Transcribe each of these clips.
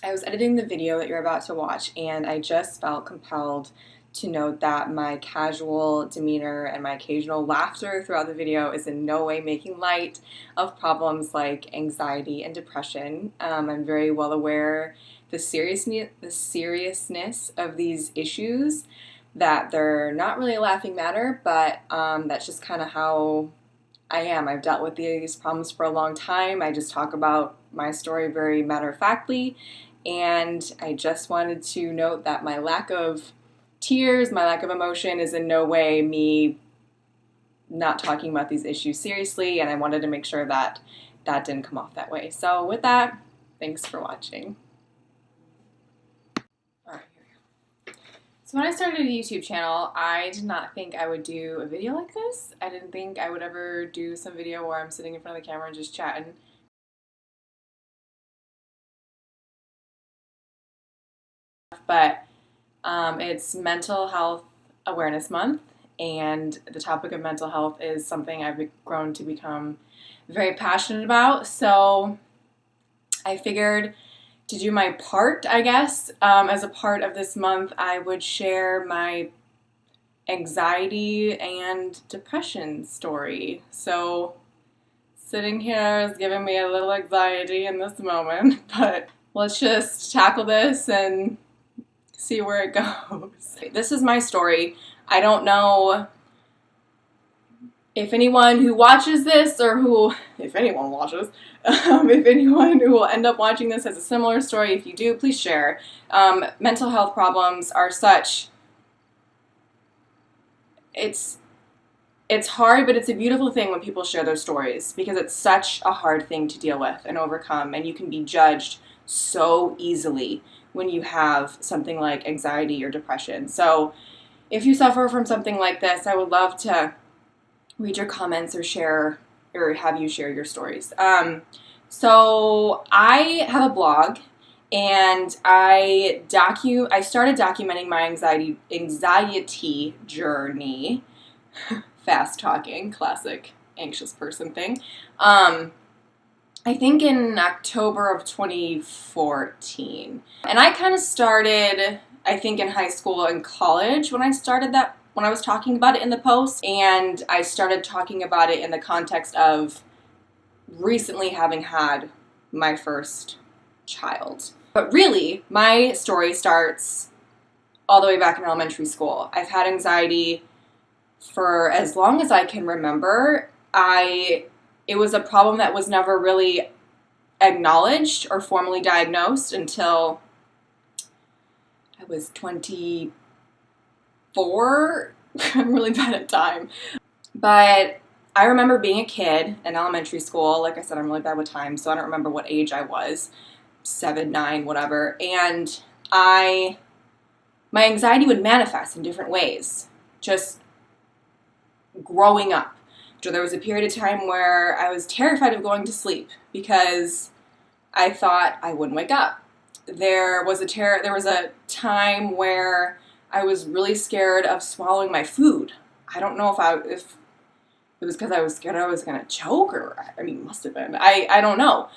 I was editing the video that you're about to watch, and I just felt compelled to note that my casual demeanor and my occasional laughter throughout the video is in no way making light of problems like anxiety and depression. I'm very well aware the seriousness of these issues, that they're not really a laughing matter, but that's just kind of how I am. I've dealt with these problems for a long time. I just talk about my story very matter-of-factly, and I just wanted to note that my lack of tears, my lack of emotion is in no way me not talking about these issues seriously, and I wanted to make sure that that didn't come off that way. So with that, thanks for watching. All right, here we go. So when I started a YouTube channel, I did not think I would do a video like this. I didn't think I would ever do some video where I'm sitting in front of the camera and just chatting. But it's Mental Health Awareness Month, and the topic of mental health is something I've grown to become very passionate about. So I figured to do my part, I guess, as a part of this month, I would share my anxiety and depression story. So sitting here is giving me a little anxiety in this moment, but let's just tackle this and see where it goes. This is my story. I don't know if anyone who watches this, or if anyone watches, if anyone who will end up watching this has a similar story. If you do, please share. Mental health problems are such, it's hard, but it's a beautiful thing when people share their stories, because it's such a hard thing to deal with and overcome, and you can be judged so easily when you have something like anxiety or depression. So if you suffer from something like this, I would love to read your comments or have you share your stories. So I have a blog, and I started documenting my anxiety journey. Fast talking, classic anxious person thing. I think in October of 2014. And I kind of started, I think, in high school and college when I was talking about it in the post. And I started talking about it in the context of recently having had my first child. But really, my story starts all the way back in elementary school. I've had anxiety for as long as I can remember. It was a problem that was never really acknowledged or formally diagnosed until I was 24. I'm really bad at time. But I remember being a kid in elementary school. Like I said, I'm really bad with time, so I don't remember what age I was. 7, 9, whatever. And my anxiety would manifest in different ways, just growing up. So there was a period of time where I was terrified of going to sleep because I thought I wouldn't wake up. There was a time where I was really scared of swallowing my food. I don't know if it was because I was scared I was going to choke, or, I mean, it must have been. I don't know.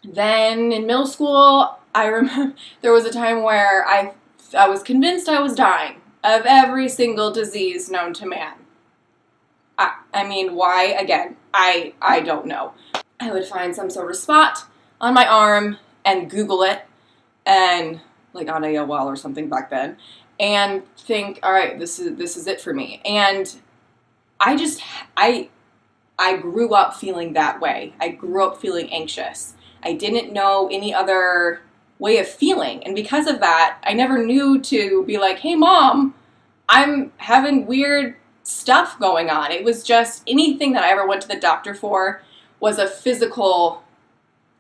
Then in middle school, I remember there was a time where I was convinced I was dying of every single disease known to man. I mean, why? Again, I don't know. I would find some sort of spot on my arm and Google it, and like on AOL or something back then, and think, all right, this is it for me. And I grew up feeling that way. I grew up feeling anxious. I didn't know any other way of feeling, and because of that, I never knew to be like, hey mom, I'm having weird stuff going on. It was just anything that I ever went to the doctor for was a physical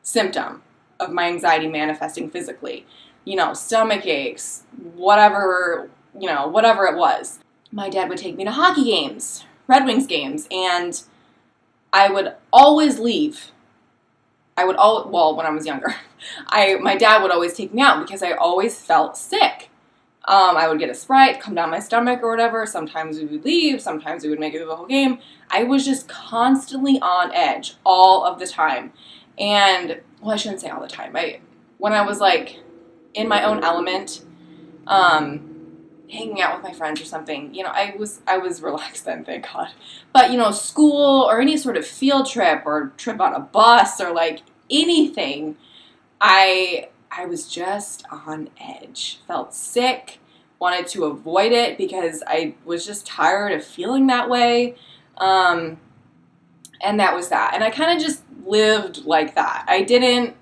symptom of my anxiety manifesting physically. You know, stomach aches, whatever it was. My dad would take me to hockey games, Red Wings games, and I would always leave. When I was younger, my dad would always take me out because I always felt sick. I would get a Sprite, come down my stomach or whatever. Sometimes we would leave. Sometimes we would make it through the whole game. I was just constantly on edge all of the time. And, well, I shouldn't say all the time. when I was like in my own element, hanging out with my friends or something, I was relaxed then, thank God. But school or any sort of field trip or trip on a bus or like anything, I was just on edge. Felt sick, wanted to avoid it because I was just tired of feeling that way. And that was that. And I kind of just lived like that. I didn't,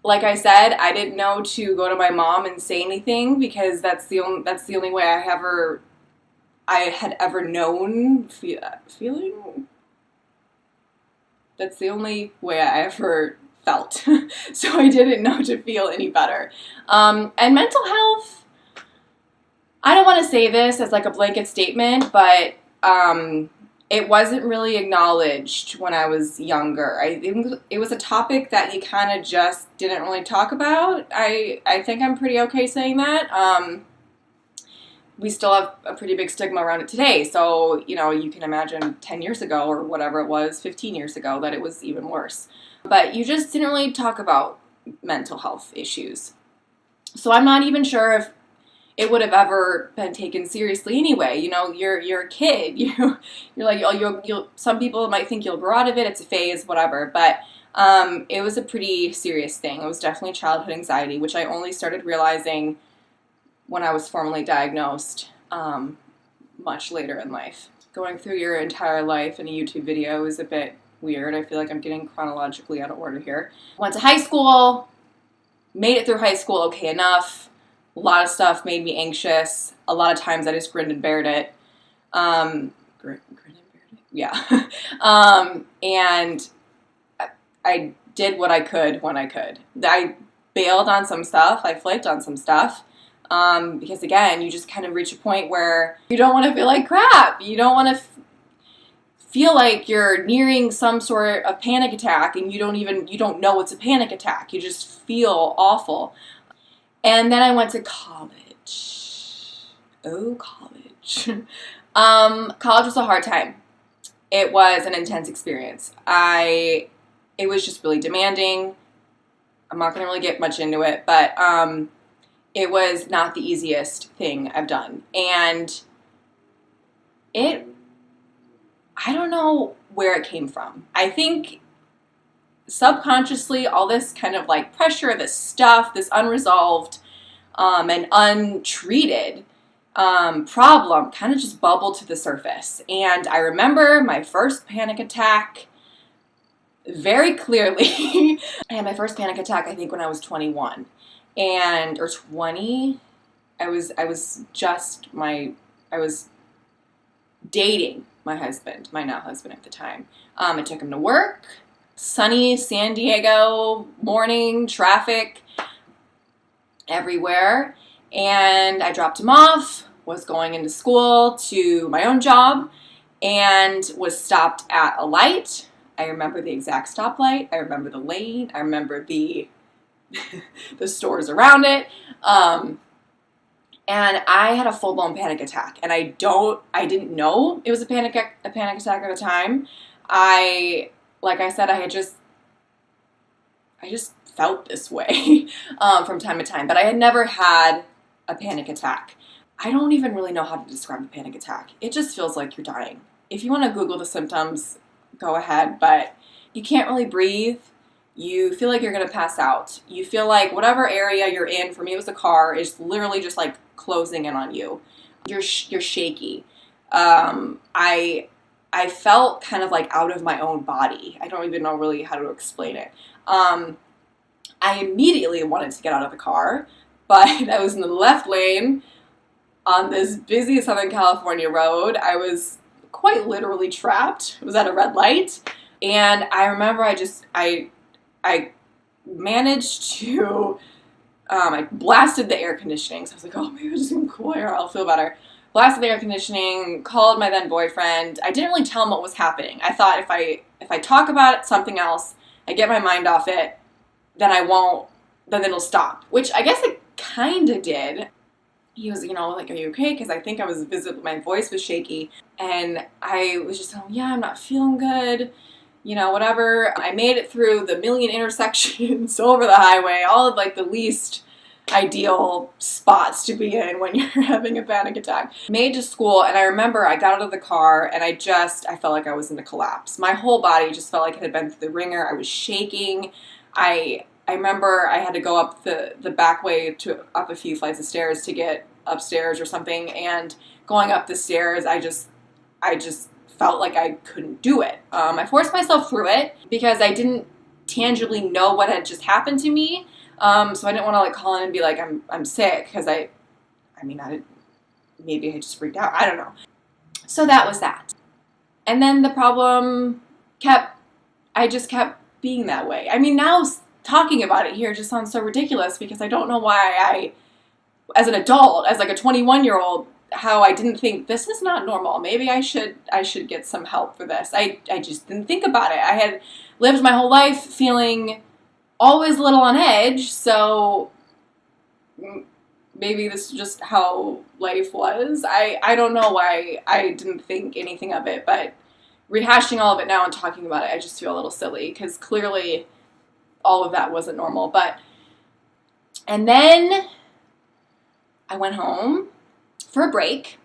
like I said, I didn't know to go to my mom and say anything because that's the only way I had ever known feeling. That's the only way I ever felt. So I didn't know to feel any better. And mental health, I don't want to say this as like a blanket statement, but it wasn't really acknowledged when I was younger. It was a topic that you kind of just didn't really talk about. I think I'm pretty okay saying that. We still have a pretty big stigma around it today. So, you can imagine 10 years ago or whatever it was, 15 years ago, that it was even worse. But you just didn't really talk about mental health issues. So I'm not even sure if it would have ever been taken seriously anyway. You're a kid. You're like, oh, you'll. Some people might think you'll grow out of it. It's a phase, whatever. But it was a pretty serious thing. It was definitely childhood anxiety, which I only started realizing when I was formally diagnosed much later in life. Going through your entire life in a YouTube video is a bit weird. I feel like I'm getting chronologically out of order here. Went to high school, made it through high school okay enough. A lot of stuff made me anxious. A lot of times I just grinned and bared it. Grinned and bared it? Yeah. And I did what I could when I could. I bailed on some stuff. I flaked on some stuff. Because again, you just kind of reach a point where you don't want to feel like crap. You don't want to feel like you're nearing some sort of panic attack and you don't know it's a panic attack. You just feel awful. And then I went to college. Oh, college. College was a hard time. It was an intense experience. It was just really demanding. I'm not going to really get much into it, but it was not the easiest thing I've done. And I don't know where it came from. I think subconsciously all this kind of like pressure, this stuff, this unresolved and untreated problem kind of just bubbled to the surface. And I remember my first panic attack very clearly. I had my first panic attack, I think, when I was 21 or 20. I was dating my husband, my now husband at the time. I took him to work, sunny San Diego morning, traffic everywhere, and I dropped him off, was going into school to my own job, and was stopped at a light. I remember the exact stoplight. I remember the lane. I remember the stores around it. And I had a full-blown panic attack, and I didn't know it was a panic attack at the time. Like I said, I just felt this way from time to time, but I had never had a panic attack. I don't even really know how to describe a panic attack. It just feels like you're dying. If you want to Google the symptoms, go ahead, but you can't really breathe. You feel like you're going to pass out. You feel like whatever area you're in, for me it was the car, is literally just like closing in on you. You're shaky. I felt kind of like out of my own body. I don't even know really how to explain it. I immediately wanted to get out of the car, but I was in the left lane on this busy Southern California road. I was quite literally trapped. It was at a red light. And I remember I managed to, I blasted the air conditioning. So I was like, oh, maybe I'm just going to cool air. I'll feel better. Blasted the air conditioning, called my then boyfriend. I didn't really tell him what was happening. I thought if I talk about something else, I get my mind off it, then it'll stop. Which I guess it kind of did. He was, like, are you okay? Because I think my voice was shaky. And I was just saying, yeah, I'm not feeling good. whatever. I made it through the million intersections over the highway, all of like the least ideal spots to be in when you're having a panic attack. Made to school, and I remember I got out of the car and I felt like I was in a collapse. My whole body just felt like it had been through the ringer. I was shaking. I remember I had to go up the back way up a few flights of stairs to get upstairs or something, and going up the stairs, I just felt like I couldn't do it. I forced myself through it because I didn't tangibly know what had just happened to me. So I didn't want to like call in and be like, I'm sick, because maybe I just freaked out. I don't know. So that was that. And then the problem I just kept being that way. I mean, now talking about it here just sounds so ridiculous, because I don't know why as an adult, as like a 21-year-old, how I didn't think this is not normal. Maybe I should get some help for this. I just didn't think about it. I had lived my whole life feeling always a little on edge, so maybe this is just how life was. I don't know why I didn't think anything of it, but rehashing all of it now and talking about it, I just feel a little silly, because clearly all of that wasn't normal. And then I went home for a break,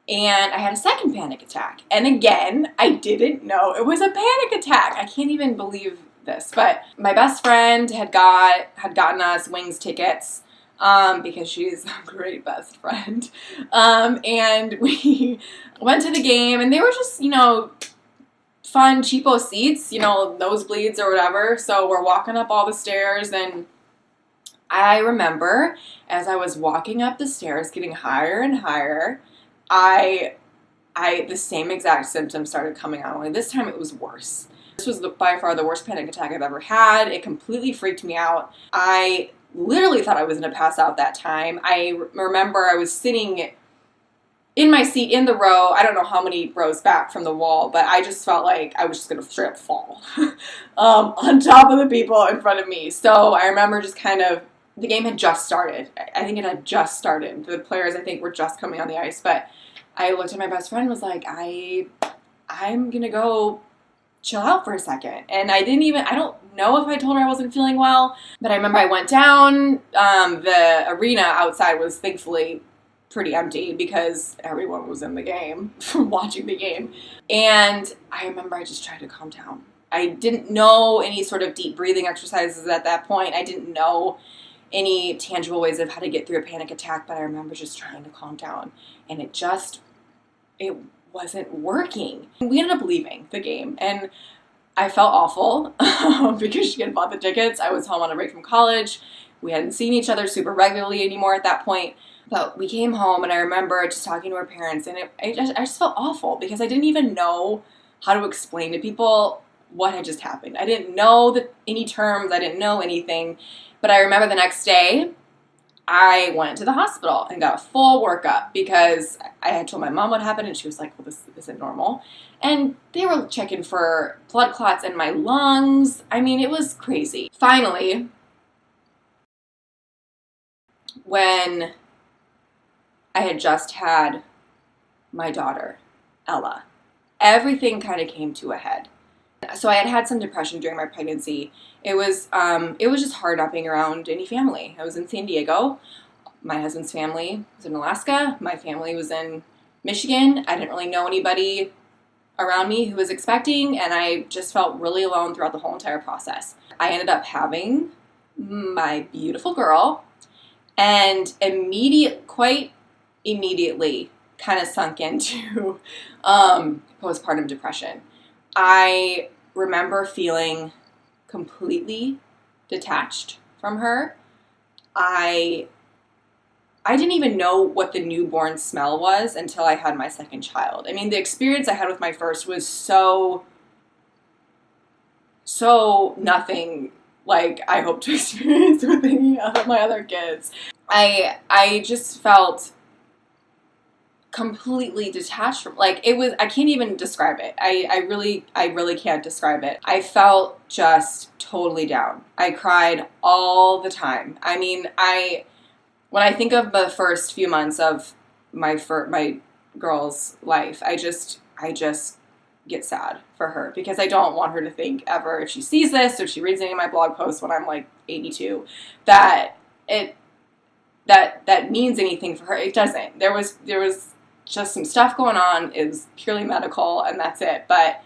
and I had a second panic attack. And again, I didn't know it was a panic attack. I can't even believe this, but my best friend had gotten us Wings tickets, because she's a great best friend. And we went to the game, and they were just, fun, cheapo seats, nosebleeds or whatever. So we're walking up all the stairs, and I remember as I was walking up the stairs, getting higher and higher, the same exact symptoms started coming on. Only this time it was worse. This was by far the worst panic attack I've ever had. It completely freaked me out. I literally thought I was going to pass out that time. I remember I was sitting in my seat in the row. I don't know how many rows back from the wall, but I just felt like I was just going to straight up fall on top of the people in front of me. So I remember just the game had just started. I think it had just started. The players, I think, were just coming on the ice, but I looked at my best friend and was like, I'm going to go chill out for a second. And I don't know if I told her I wasn't feeling well, but I remember I went down. The arena outside was thankfully pretty empty because everyone was in the game, watching the game. And I remember I just tried to calm down. I didn't know any sort of deep breathing exercises at that point. I didn't know any tangible ways of how to get through a panic attack, but I remember just trying to calm down. And it wasn't working. We ended up leaving the game, and I felt awful because she had bought the tickets. I was home on a break from college. We hadn't seen each other super regularly anymore at that point. But we came home, and I remember just talking to her parents, and I just felt awful because I didn't even know how to explain to people what had just happened. I didn't know any terms. I didn't know anything. But I remember the next day, I went to the hospital and got a full workup because I had told my mom what happened, and she was like, well, this isn't normal. And they were checking for blood clots in my lungs. I mean, it was crazy. Finally, when I had just had my daughter, Ella, everything kind of came to a head. So I had some depression during my pregnancy. It was just hard not being around any family. I was in San Diego. My husband's family was in Alaska. My family was in Michigan. I didn't really know anybody around me who was expecting, and I just felt really alone throughout the whole entire process. I ended up having my beautiful girl, and quite immediately kind of sunk into postpartum depression. I remember feeling completely detached from her. I didn't even know what the newborn smell was until I had my second child. I mean, the experience I had with my first was so nothing like I hope to experience with any of my other kids. I just felt completely detached from, I can't even describe it. I really can't describe it. I felt just totally down. I cried all the time. I mean, when I think of the first few months of my girl's life, I just get sad for her, because I don't want her to think ever, if she sees this or she reads any of my blog posts when I'm like 82, that that means anything for her. It doesn't. There was just some stuff going on. It was purely medical, and that's it. But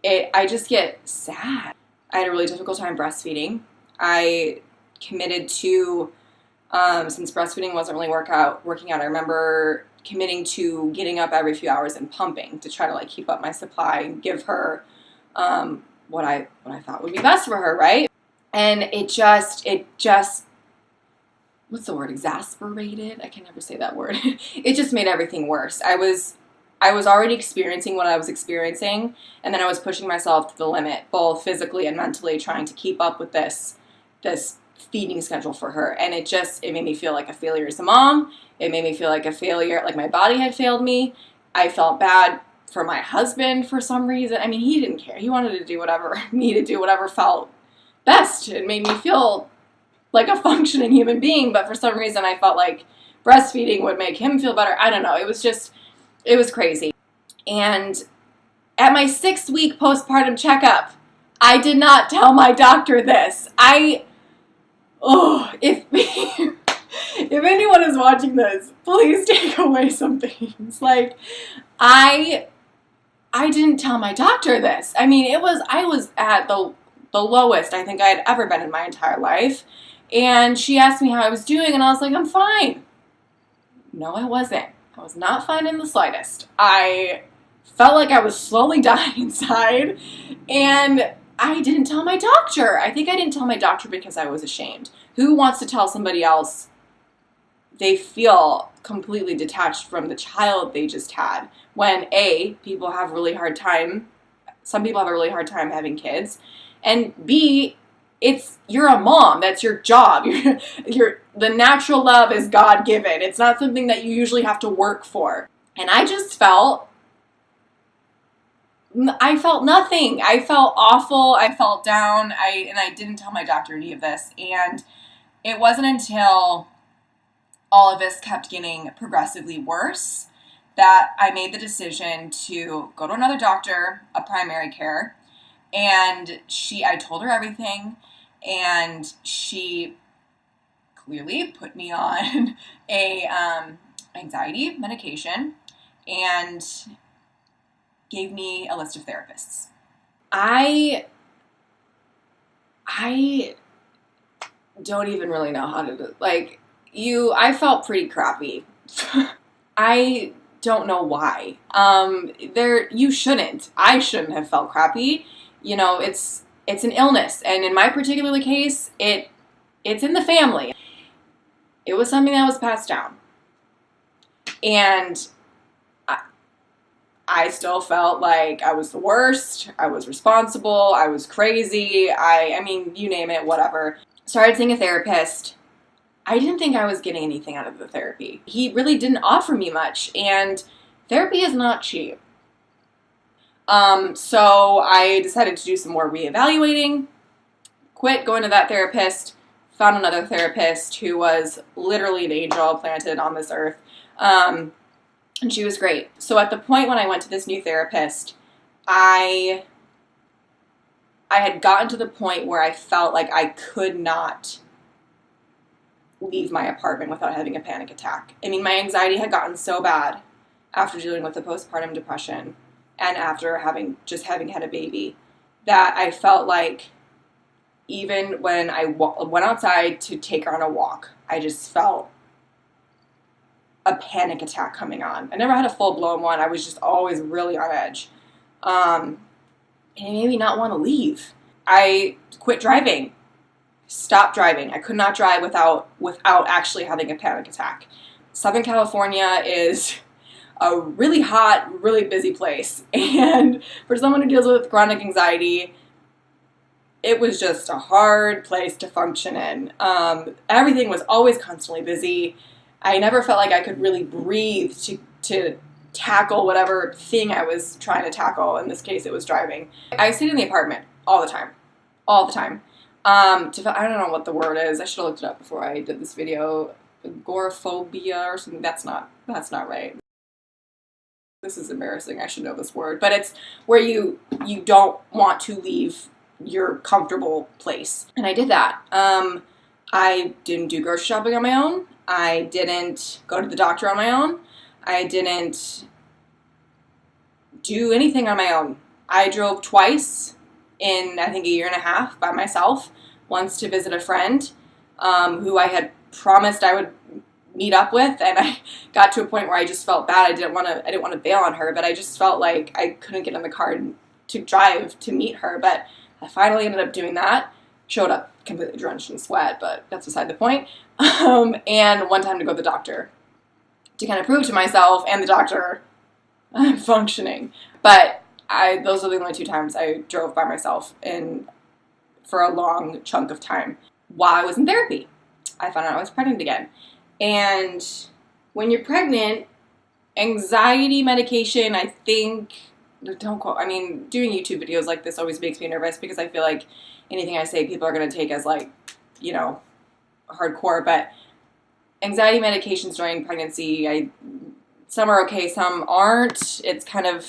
I just get sad. I had a really difficult time breastfeeding. I committed to, since breastfeeding wasn't really working out, I remember committing to getting up every few hours and pumping to try to like keep up my supply and give her what I thought would be best for her, right? And it just what's the word? Exasperated? I can never say that word. It just made everything worse. I was already experiencing what I was experiencing, and then I was pushing myself to the limit, both physically and mentally, trying to keep up with this feeding schedule for her. And it made me feel like a failure as a mom. It made me feel like a failure, like my body had failed me. I felt bad for my husband for some reason. I mean, he didn't care. He wanted to do whatever felt best. It made me feel like a functioning human being, but for some reason I felt like breastfeeding would make him feel better. I don't know. It was crazy. And at my 6-week postpartum checkup, I did not tell my doctor this. If anyone is watching this, please take away some things. Like, I didn't tell my doctor this. I mean, I was at the lowest I think I had ever been in my entire life. And she asked me how I was doing, and I was like, I'm fine. No, I wasn't. I was not fine in the slightest. I felt like I was slowly dying inside, and I didn't tell my doctor. I think I didn't tell my doctor because I was ashamed. Who wants to tell somebody else they feel completely detached from the child they just had, when A, people have a really hard time, some people have a really hard time having kids, and B, you're a mom. That's your job. The natural love is God-given. It's not something that you usually have to work for. And I felt nothing. I felt awful. I felt down. And I didn't tell my doctor any of this. And it wasn't until all of this kept getting progressively worse that I made the decision to go to another doctor, a primary care. And I told her everything, and she clearly put me on a anxiety medication and gave me a list of therapists. I don't even really know how to do, like, I felt pretty crappy. I don't know why. You shouldn't. I shouldn't have felt crappy. It's an illness, and in my particular case, it's in the family. It was something that was passed down, and I still felt like I was the worst. I was responsible. I was crazy. I mean, you name it, whatever. Started seeing a therapist. I didn't think I was getting anything out of the therapy. He really didn't offer me much, and therapy is not cheap. So I decided to do some more reevaluating, quit going to that therapist, found another therapist who was literally an angel planted on this earth, and she was great. So at the point when I went to this new therapist, I had gotten to the point where I felt like I could not leave my apartment without having a panic attack. I mean, my anxiety had gotten so bad after dealing with the postpartum depression and after having had a baby, that I felt like even when I went outside to take her on a walk, I just felt a panic attack coming on. I never had a full-blown one. I was just always really on edge. And it made me not want to leave. I quit driving. Stopped driving. I could not drive without actually having a panic attack. Southern California is a really hot, really busy place. And for someone who deals with chronic anxiety, it was just a hard place to function in. Everything was always constantly busy. I never felt like I could really breathe to tackle whatever thing I was trying to tackle. In this case, it was driving. I stayed in the apartment all the time. All the time. I don't know what the word is. I should have looked it up before I did this video. Agoraphobia or something. That's not right. this is embarrassing, I should know this word, but it's where you don't want to leave your comfortable place. And I did that. I didn't do grocery shopping on my own. I didn't go to the doctor on my own. I didn't do anything on my own. I drove twice in, I think, a year and a half by myself. Once to visit a friend who I had promised I would meet up with, and I got to a point where I just felt bad. I didn't want to bail on her, but I just felt like I couldn't get in the car to drive to meet her. But I finally ended up doing that. Showed up completely drenched in sweat, but that's beside the point. And one time to go to the doctor to kind of prove to myself and the doctor I'm functioning. But those are the only 2 times I drove by myself for a long chunk of time while I was in therapy. I found out I was pregnant again. And when you're pregnant, anxiety medication, I think, doing YouTube videos like this always makes me nervous because I feel like anything I say people are going to take as like, hardcore. But anxiety medications during pregnancy, some are okay, some aren't. It's kind of,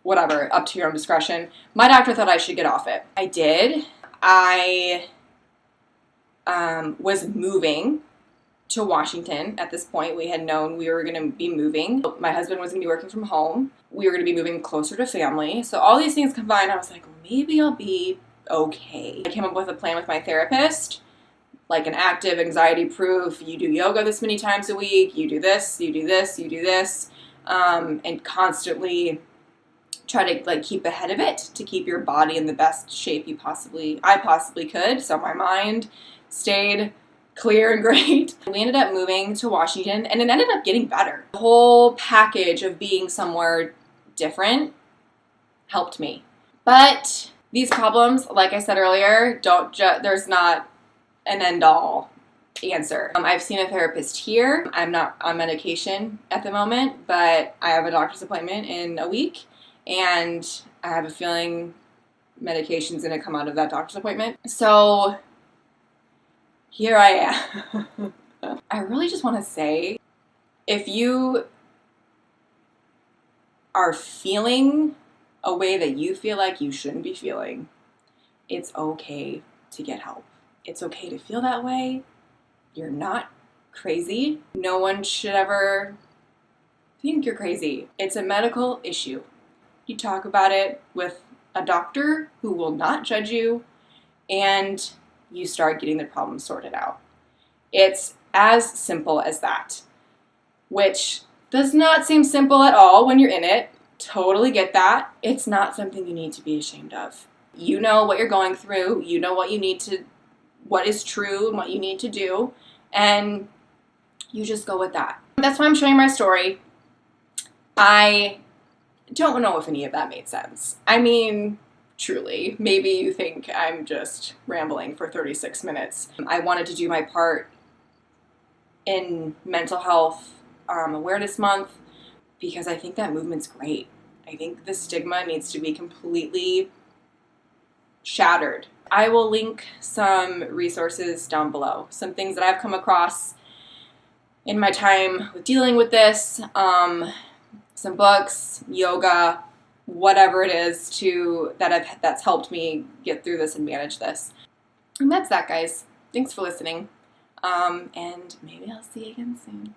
whatever, up to your own discretion. My doctor thought I should get off it. I did. I was moving to Washington at this point. We had known we were going to be moving. My husband was going to be working from home. We were going to be moving closer to family. So all these things combined, I was like, maybe I'll be okay. I came up with a plan with my therapist, like an active anxiety proof. You do yoga this many times a week. You do this, you do this, you do this. And constantly try to like keep ahead of it to keep your body in the best shape I possibly could. So my mind stayed clear and great. We ended up moving to Washington, and it ended up getting better. The whole package of being somewhere different helped me. But these problems, like I said earlier, there's not an end-all answer. I've seen a therapist here. I'm not on medication at the moment, but I have a doctor's appointment in a week, and I have a feeling medication's going to come out of that doctor's appointment. So here I am. I really just want to say, if you are feeling a way that you feel like you shouldn't be feeling, it's okay to get help. It's okay to feel that way. You're not crazy. No one should ever think you're crazy. It's a medical issue. You talk about it with a doctor who will not judge you, and you start getting the problem sorted out. It's as simple as that, which does not seem simple at all when you're in it. Totally get that. It's not something you need to be ashamed of. You know what you're going through. You know what is true and what you need to do, and you just go with that. That's why I'm showing my story. I don't know if any of that made sense. I mean, truly, maybe you think I'm just rambling for 36 minutes. I wanted to do my part in Mental Health Awareness Month because I think that movement's great. I think the stigma needs to be completely shattered. I will link some resources down below, some things that I've come across in my time with dealing with this, some books, yoga, whatever it is that's helped me get through this and manage this. And that's that, guys. Thanks for listening. And maybe I'll see you again soon.